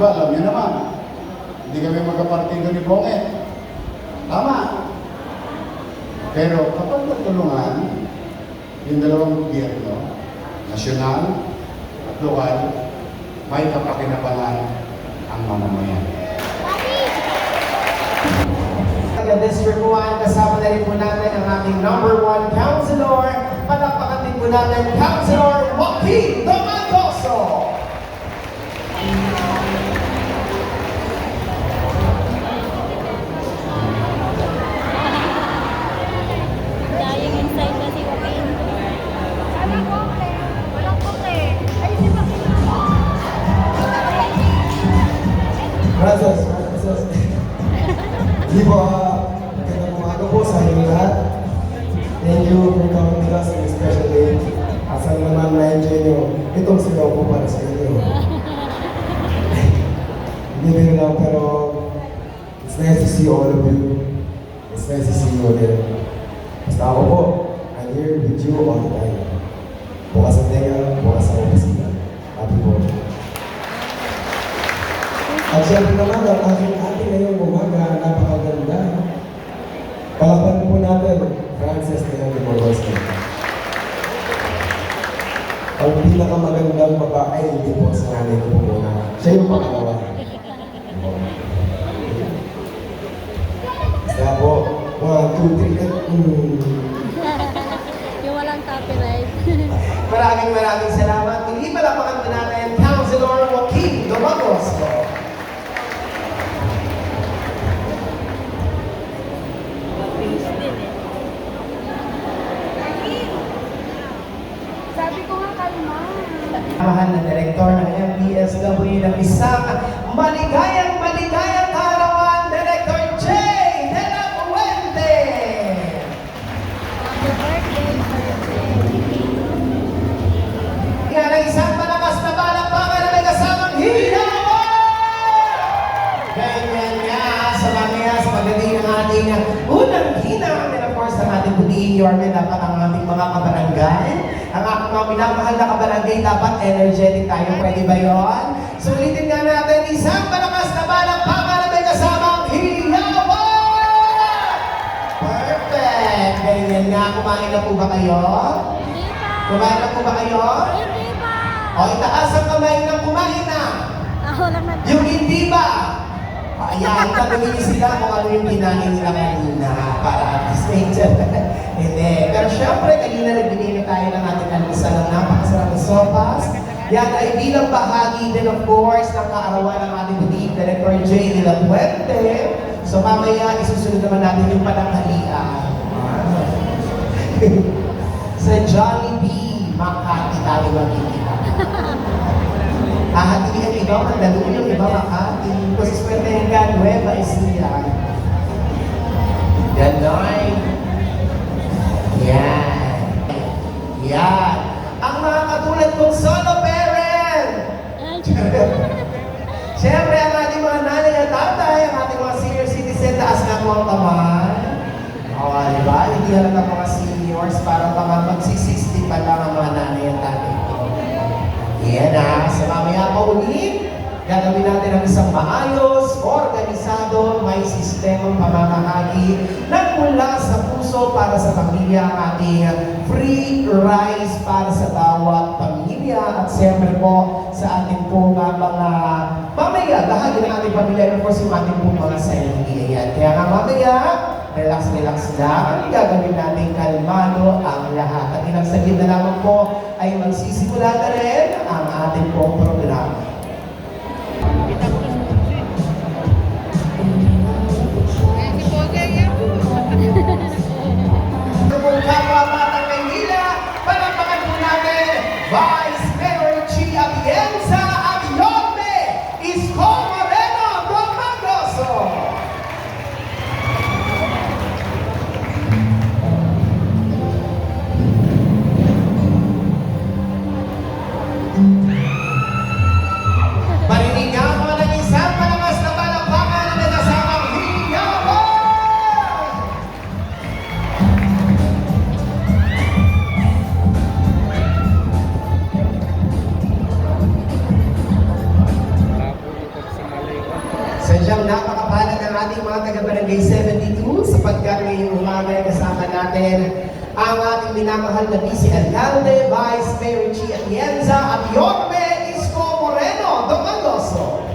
Alam niyo naman, hindi kami magkapartido ni Bonget. Tama. Pero kapag nagtulungan, yung dalawang gobyerno, nasyonal at lokal, may kapakinabangan ang mamamayan. District 1, kasama na rin po natin ang ating #1 councilor. Palakpakan din po natin, Councilor Joaquin Domangoso. Dying inside na si Joaquin. Sana komple. Walang komple. Ay, si Joaquin. Gracias. Di po, magandang umaga po sa inyong lahat. Thank you for coming with us on this special day. Asal naman na-enjoy nyo, itong sigaw po para sa inyo. Hindi rin lang, pero it's nice to see all of you. It's nice to see you again. Basta ako po, I'm here with you all the time. Bukas sa tenga, bukas sa opisina. Happy po. At syempre naman, ang aking ate ngayong umaga, napakaganda. Palakpan po natin, Frances de Borrosco. Ang pinakamagandang babae, hindi po sa nanay ko po muna. Siya yung pangalawa. Kaya po, 1, 2, 3, Yung walang copyright. Maraming salamat. Hindi palakpakan po natin, Councilor Joaquin Domangoso. Sabi ko nga kalma. Mahal na Direktor ng MPSW ng isang maligayang kaarawan, Director J. De La Fuente. Happy birthday, birthday. Nga ng isang malakas na palakpakan na may kasamang hiyawan! Ganyan nga, sa mamaya, sa magaling ng ating unang ginang, and of course, ang ating butiing Yorme, dapat ang ating mga kabarangay, ang aking mga minamahal na kabarangay, dapat energetic tayo. Pwede ba yon? So, ulitin nga natin, isang malakas na palakpakan na may kasamang hiyawan! Perfect! Ganyan nga, kumain na po ba kayo? Hindi pa. Kumain na po ba kayo? Hindi pa. O, itaas ang kamay ng kumain na. Ako lang na. Yung hindi ba? Ayan, tanungin niyo sila kung ano yung kinain nila kanina para at least hindi. Pero syempre, kanina nagbinili tayo ng ating almusal ng napakasarap na sopas. Yan ay bilang bahagi din of course ng kaarawan ng ating boutique Director J. De La Fuente. So mamaya, isusunod naman natin yung pananghalian. Sa Jollibee, Makati tayo magkikita. Hahatiin yung iba, mandalun yung iba Makati. Kasi swerte nga, Nueva Ecija. Ganon. Yan. Yan. Ang mga katulad kong solo parent. Siyempre, ang ating mga nanay at tatay, ang ating mga senior citizen, taas na po ang kamay. O, diba? Hindi halata mga seniors, parang mga magsi-60 pa lang ang mga nanay at tatay ko. Yan na, sa mamaya pa ulit, gagawin natin ang isang maayos, organisado, may sistemang pamamahagi na mula sa puso para sa pamilya ang ating free rice para sa bawat pamilya at siyempre po sa ating po mga mamaya, bahagi ng ating pamilya and of course yung ating po mga sarili. Kaya nga mamaya, relax lang. Gagawin natin kalmado ang lahat. At ilang saglit na lamang po ay magsisimula na rin ang ating pong programa. Kung kapwa Batang Maynila, palakpakan po natin Vice Mayor Chi Atienza at Yorme Isko Moreno Domangoso. Marinig nga po ng isang malakas na palakpakan na may kasamang hiyawan! Sadyang napakapalag ng ating mga taga-Barangay 72 sapagkat ngayong umaga ay kasama natin ang ating minamahal na Vice Alcalde, Vice Mayor Chi Atienza at Yorme Isko Moreno Domandoso.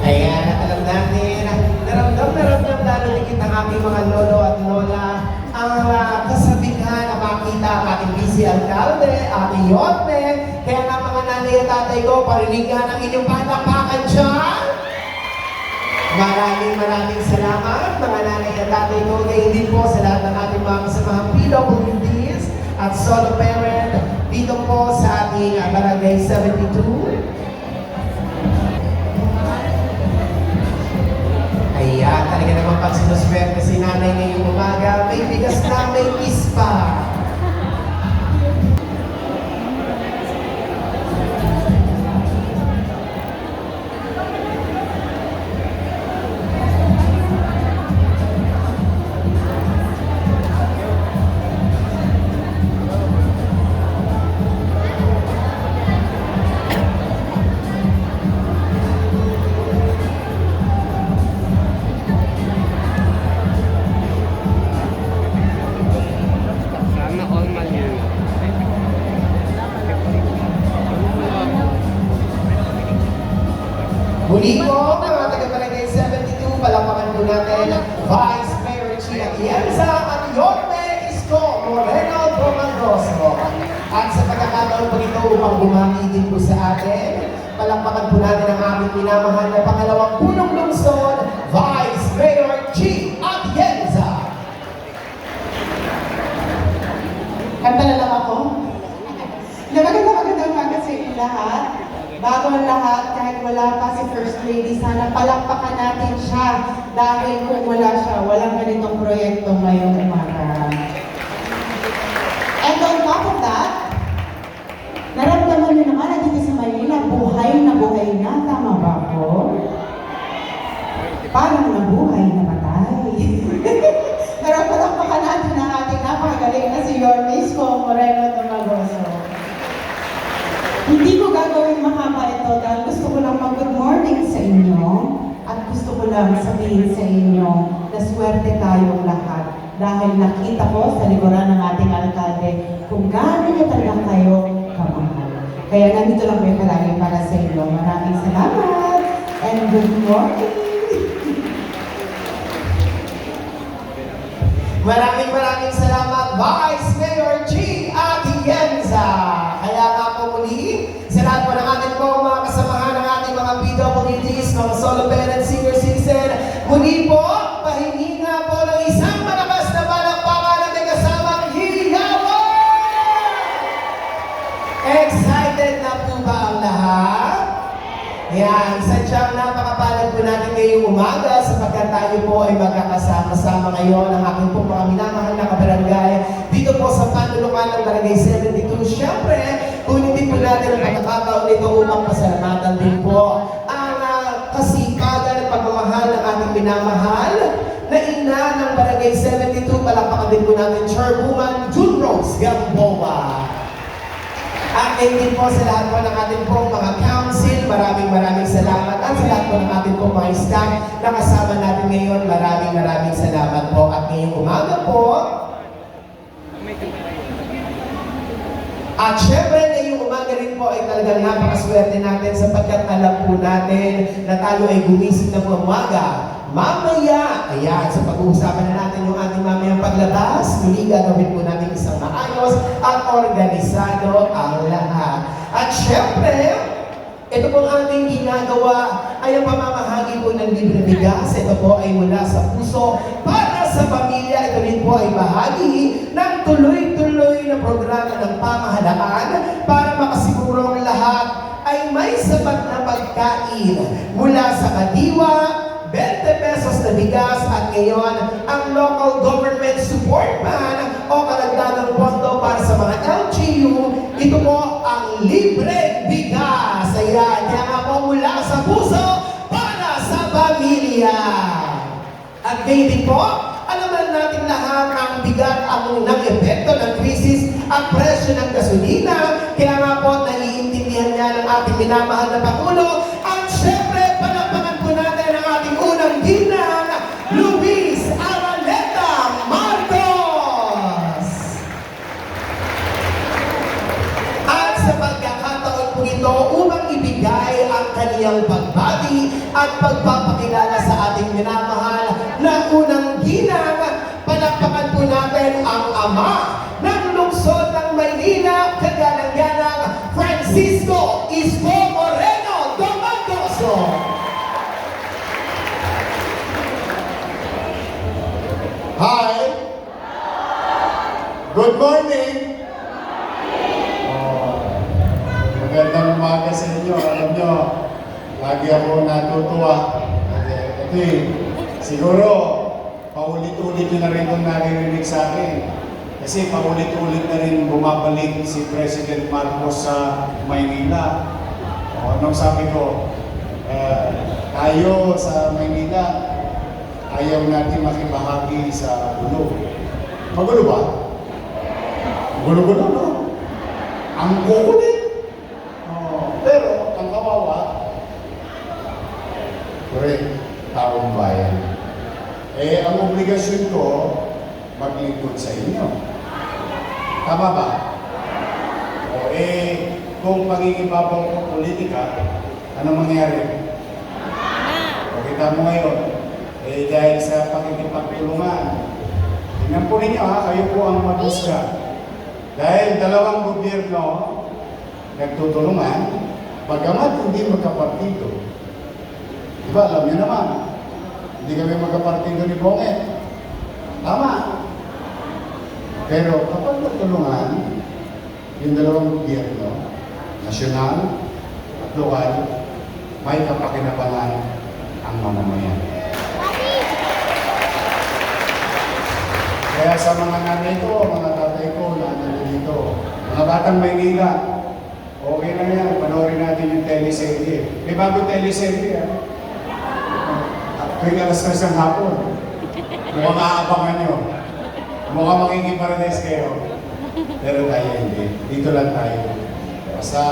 Ayan, at alam natin, naramdam lalo ni kita ang aking mga lolo at lola ang kasabihan na makita ang ating Vice Alcalde, ating Yorme. Kaya nga mga nanay at tatay ko, parinigan ang inyong panapakan dyan. Maraming salamat mga nanay at tatay ko. Ngayon din po sa lahat ng ating mga kasamahang PWDs at solo parent dito po sa ating Barangay 72. Ayan, talaga naman pag sinuswerte si nanay ngayong umaga, may bigas na, may kiss pa. Sana all mali. Muli po, mga taga-Barangay 72, palakpakan po natin Vice Mayor Chi Atienza at Yorme Isko Moreno Domandoso. At sa pagkakataon po ito upang bumati din po sa atin, palakpakan po natin ang aming minamahal na pangalawang punong lungsod, Vice Mayor Chi Atienza. Kanta na lang ako. Magandang umaga sa inyo lahat. Bago ang lahat, kahit wala pa si First Lady, sana palakpakan natin siya dahil kung wala siya, walang ganitong proyekto ngayong umaga. And on top of that, naramdaman niyo naman na dito sa Manila, buhay na, tama ba ako? Parang nabuhay na patay. Pero palakpakan natin ang ating napakagaling na si Yorme Isko Moreno Domandoso. Hindi ko gagawin mahaba ito dahil gusto ko lang mag-good morning sa inyo at gusto ko lang sabihin sa inyo na swerte tayong lahat dahil nakita ko sa likuran ng ating alkalde kung gaano niya talaga kayo kamahal. Kaya nandito lang kayo palagi para sa inyo. Maraming salamat and good morning! Maraming salamat, Vice Mayor Chi Atienza. Kaya nga po muli, sa lahat po ng ating po mga kasamahan ng ating mga PWDs, mga solo parent, senior citizen, muli po, pahingi nga po ng isang malakas na palakpakan na may kasamang hiyawan! Excited na po ba ang lahat? Yan, sadyang napakapalag po natin ngayong umaga sapagkat tayo po ay magkakasama-sama ngayon ang aking po mga minamahal na kabarangay dito po sa panulukan ng Barangay 72. Siyempre, kunin po natin ang pagkakataon nito upang pasalamatan din po ang kasipagan at pagmamahal ng ating minamahal na ina ng Barangay 72. Palakpakan din po natin Chairwoman June Rose Gamboa. At din po sa lahat po ng ating pong mga council, maraming salamat. At sa lahat po ng ating pong mga staff na kasama natin ngayon, maraming salamat po. At ngayong umaga po, at syempre ngayong umaga rin po ay talagang napakaswerte natin sapagkat alam po natin na tayo ay gumising ng umaga mamaya, ayan, sa pag-uusapan na natin yung ating mamayang paglabas, muli gagawin po natin isang maayos at organisado ang lahat. At syempre, ito pong ating ginagawa ay ang pamamahagi po ng libre bigas. Ito po ay mula sa puso para sa pamilya. Ito rin po ay bahagi ng tuloy-tuloy na programa ng pamahalaan para makasigurong lahat ay may sapat na pagkain mula sa kadiwa, 20 pesos na bigas at ngayon ang local government support man o karagdagang pondo para sa mga LGU, ito po ang libre bigas. Ayan, kaya nga po mula sa puso para sa pamilya. At ngayon din po, alam natin lahat ang bigat ang epekto ng krisis at presyo ng gasolina. Kaya nga po, naiintindihan niya ng ating minamahal na Pangulo. At syempre, palapakan po natin ang ating unang ginang, Luis Araneta Marcos! At sa pagkakataon po ito, upang ibigay ang kaniyang pagbati at pagpapakilala sa ating minamahal na unang ginang, palakpakan po natin ang ama ng lungsod ng Maynila, kagalang-ganang Francisco Isko Moreno Domagoso. Hi! Good morning! Magandang umaga sa inyo. Alam nyo, lagi ako natutuwa. Ito siguro, paulit-ulit nyo na rin itong naririnig sa akin. Kasi paulit-ulit na rin bumabalik si President Marcos sa Maynila. Anong sabi ko? Tayo sa Maynila, ayaw natin makibahagi sa gulo. Magulo ba? Gulo-gulo, no? Ang kukulit. Pero, ang kawawa, correct, taong bayan. Ang obligasyon ko, maglingkod sa inyo. Tama ba? Kung pangingibabaw ko politika, ano mangyari? Kita mo ngayon, dahil sa pakikipagtulungan, tingnan po ninyo ha, kayo po ang maghusga. Dahil dalawang gobyerno nagtutulungan, pagkamat hindi magkapartido. Diba, alam niyo naman, hindi kami magkapartido ni Bonget. Tama. Pero kapag nagtulungan, yung dalawang gobyerno, nasyonal at lokal, may kapakinabangan ang mamamayan. Kaya sa mga nanay ko, mga tatay ko, na nandito, mga batang Maynila, okay na yan, panoorin natin yung teleserye. May bagong teleserye, ha? Tuwing alas 3 ng hapon. Mukhang aabangan nyo. Mukhang makikiparades kayo. Pero tayo hindi. Dito lang tayo. Basta,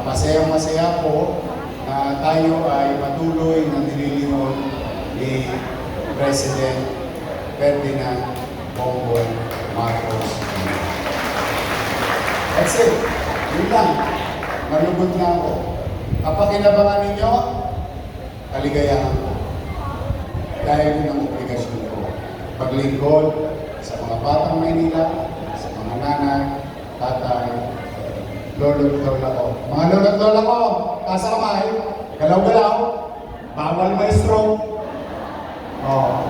masayang-masaya po na tayo ay patuloy na nililingon ni President Ferdinand Bongbong Marcos. That's it. Yun lang. Malugod na ako. Kapakinabangan ninyo, kaligayahan ko. Dahil yun ang obligasyon ko. Paglingkod sa mga batang Maynila, sa mga nanay, tatay, lolo't lola ko. Mga lolo't lola ko, taas ang kamay, galaw-galaw, bawal maestro.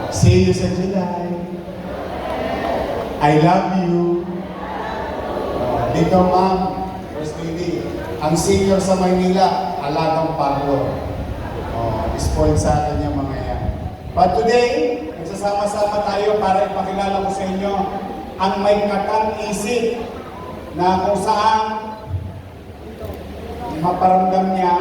See you sa July. I love you. Dito ma'am, First Lady, ang senior sa Maynila, alagang pagod. Spoiled sa akin yung mga yan. But today, nagsasama-sama tayo para ipakilala ko sa inyo ang may katang-isip na kung saan maparamdam niya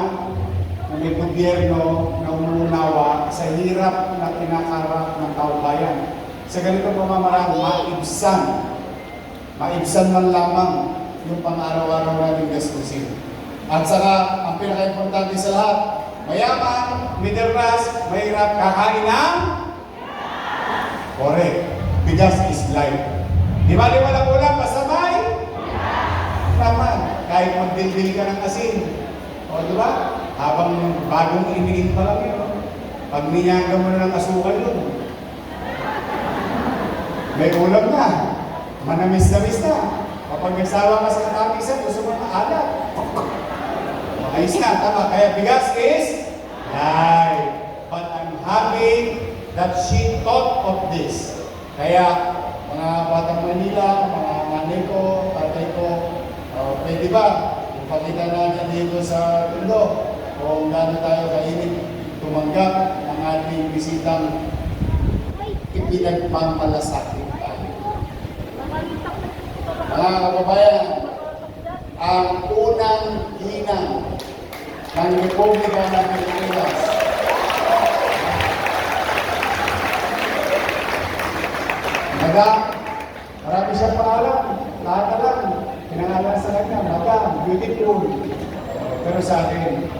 na may gobyerno na umuunawa sa hirap na kinakarap ng taumbayan. Sa ganito pamamaraan, maibsan man lamang yung pang-araw-araw natin gastusin. At saka, ang pinaka-importante sa lahat, mayaman, middle class, mahirap, kakain ng? Correct. Bigas is life. Di ba walang ulam, basta may? Tama. Kahit magdildil ka ng asin. O, di ba? Habang bagong iniin pa lang yun. Pag ninyaga mo na ng asukal yun, may ulam na. Manamis-namis na. Kapag nagsawa ka sa katamisan, gusto mo maalat. Ayos na, tama. Kaya bigas is life. But I'm happy that she thought of this. Kaya, mga batang Manila, mga nanay ko, tatay ko, pwede ba? Ipakita natin dito sa Tondo kung gaano tayo kainit tumanggap ng ating bisitang ipinagmamalasakit tayo. Mga kababayan, ang unang ginang ng Republika ng Pilipinas. Madam, marami siyang pangalan. Lahat na lang. Pinangalan sa kanya, Madam, beautiful. Pero sa akin,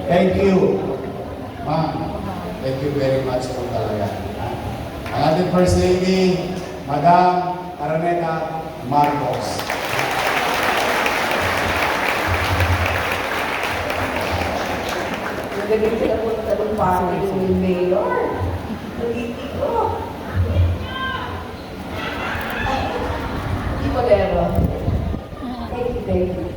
thank you, ma'am. Thank you very much po talaga. Ang ating First Lady, Madam Araneta Marcos. Nagaging sila po ng talumpati ng mayor. Naliti ko. Di Bolero. Thank you.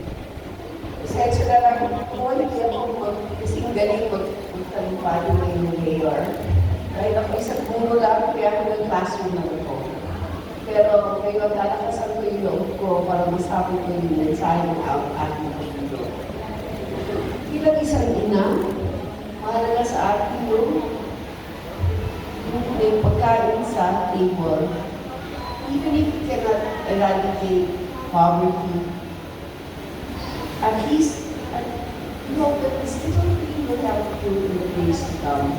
Pasensya na lang po, hindi ako kasing galing magtalumpati ng mayor. Dahil ako isang puno lang, kaya ako ng classroom na ito. Pero ngayon, lalakasan ko yung loob ko para masabi ko yung mensahe ng ating pagkilo. Bilang isang ina, mahalaga sa atin yung pagkain sa table. Even if you cannot eradicate poverty, at least, you know that this little thing will help you in the days to come.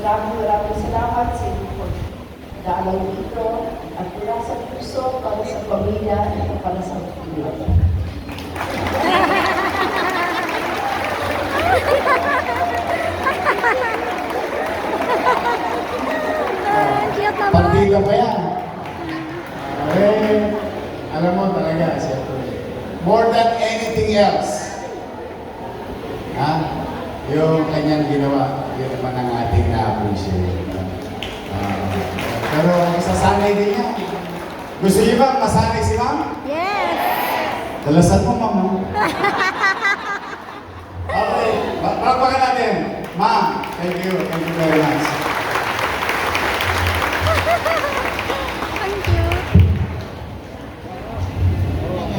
Maraming salamat sa inyong pagdalaw dito at mula sa puso para sa pamilya at para sa Pilipinas. Cute naman. Partida pa yan. Alam mo talaga, siyempre. More than anything else. Yung kanyang ginawa, yun naman ang ating na-appreciate. Pero masasanay din niya. Gusto niyo ba masanay si ma'am? Yes! Dalasan mo, ma'am. Okay, palakpakan natin. Ma'am, thank you very much. Thank you.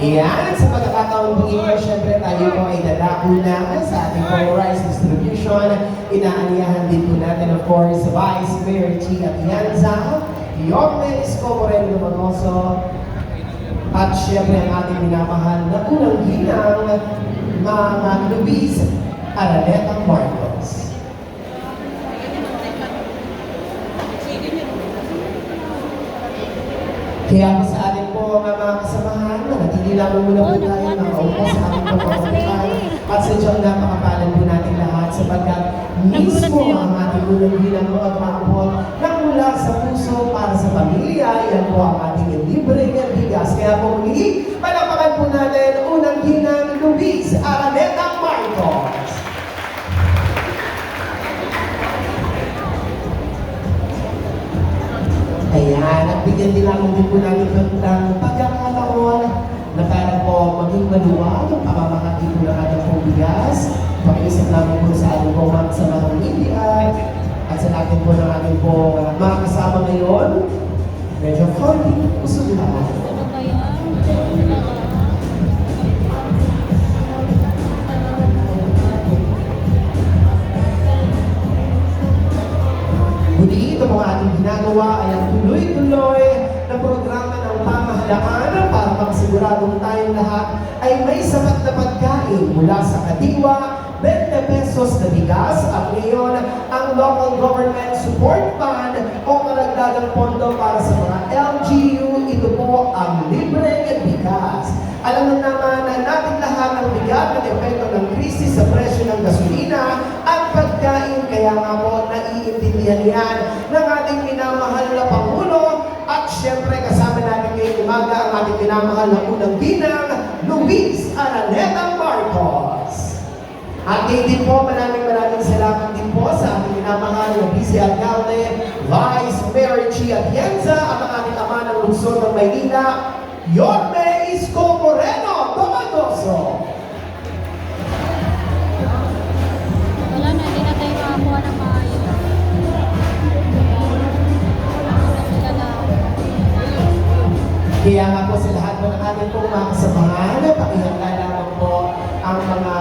Yan, sa pagkakataon po ito, syempre tayo po ay dadako na sa ating polarized distribution. Inaaniyahan din po natin, of course, Vice Mayor Chi Atienza, Yorme Isko Moreno Manoso, at syempre ang ating minamahal na unang ginang, Mama Luis Araneta Marcos. Kaya po sa atin po mga kasamahan, natili lamang muna po tayo nakaupo sa ating pagpapamukan at sa Diyang napakapalad po natin lahat sapagkat mismo ang ating unang ginang at maabot na mula sa puso para sa pamilya, yan po ang ating libreng bigas. Kaya po muli, palapakan po natin unang ginang Luis Araneta Marcos. Ayan, at bigyan din namin din po natin ng pagkakataon na para po maging maluwag ang pamamahagi po ng ating pong bigas. Pakiusap namin po sa ating po mga kasamang media at sa natin po ng ating po mga kasama ngayon. Medyo konti, usog lang. Ano ba yan? Muli, ito mga ating ginagawa ay ang tuloy-tuloy na programa ng pamahalaan para makasiguradong tayong lahat ay may sapat na pagkain mula sa kadiwa, 20 pesos na bigas at ngayon ang Local Government Support Fund o karagdagang pondo para sa mga LGU. Ito po ang libreng bigas. Alam na naman na natin lahat ang bigat ng epekto ng krisis sa presyo ng gasolina at pagkain. Kaya nga po naiintindihan yan ng ating minamahal na Pangulo at syempre kasama natin ngayong umaga ang ating minamahal na unang ginang, Luis Araneta Marcos. At din po, maraming salamat din po sa ating minamahal na Vice Alcalde, Vice Mayor Chi Atienza, at ang ating ama ng lungsod ng Maynila, Yorme Isko Moreno Domagoso. Wala na, hindi na tayo makakuha ng maayos. Sila na. Kaya nga po sa lahat po ng ating pong mga kasamahan, pakihanda lamang po ang mga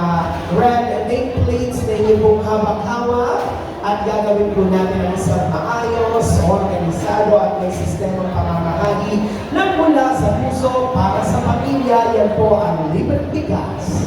red nameplates na inyong pong hawak-hawak at gagawin po natin ang isang maayos, organisado at may sistemang pamamahagi na mula sa puso para sa pamilya. Yan po ang libreng bigas